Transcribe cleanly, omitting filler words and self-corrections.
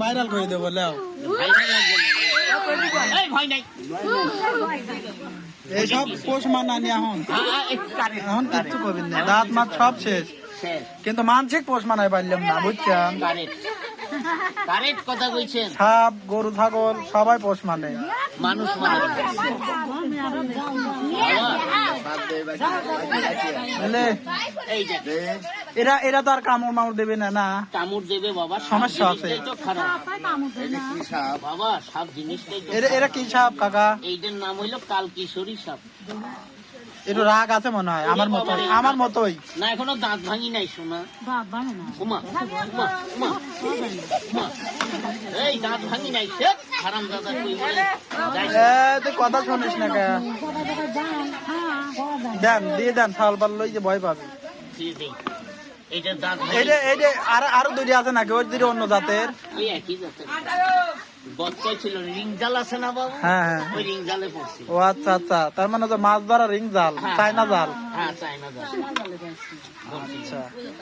Viral করে দেবো লেও এইসব পোষ মানা নিয়ে এখন কিচ্ছু করবেন না, দাঁত মাত সব শেষ, কিন্তু মানসিক পোষ মানায় পারলাম না, বুঝছেন? কথা কইছেন, সাপ গরু ছাগল সবাই পোষ মানে, মানুষ মানে বুঝলে? এই যে এরা এরা তো আর কামড় মামড় দেবে না, না কামড় দেবে বাবা, সমস্যা আছে। তো খারাপ বাবা, সাপ জিনিসটাই তো এরা কি সাপ কাকা? এইটার নাম হইলো কালকিশোরী সাপ। একটু রাগ আছে মনে হয়, আমার মতোই, আমার মতোই। না এখনো দাঁত ভাঙি নাই শোনা। উমা উমা উমা উমা, এই দাঁত ভাঙি নাই, হারাম দাদা কই বলে তুই কথা শুনিস না কে? দেন দিয়ে দেন, ছাল পাল লই যে ভয় পাবি। এইটা দাঁত এই যে আরো দুইটা আছে নাকি, ওই দুইটা অন্য জাতের? ওই একই জাতের বচ্চাই ছিল, রিং জাল আছে না বাবু? হ্যাঁ হ্যাঁ, ওই রিং জালে পড়ছে। ও আচ্ছা আচ্ছা, তার মানে তো মাছ ধরা রিং জাল, চায়না জাল। হ্যাঁ চায়না জাল। আচ্ছা।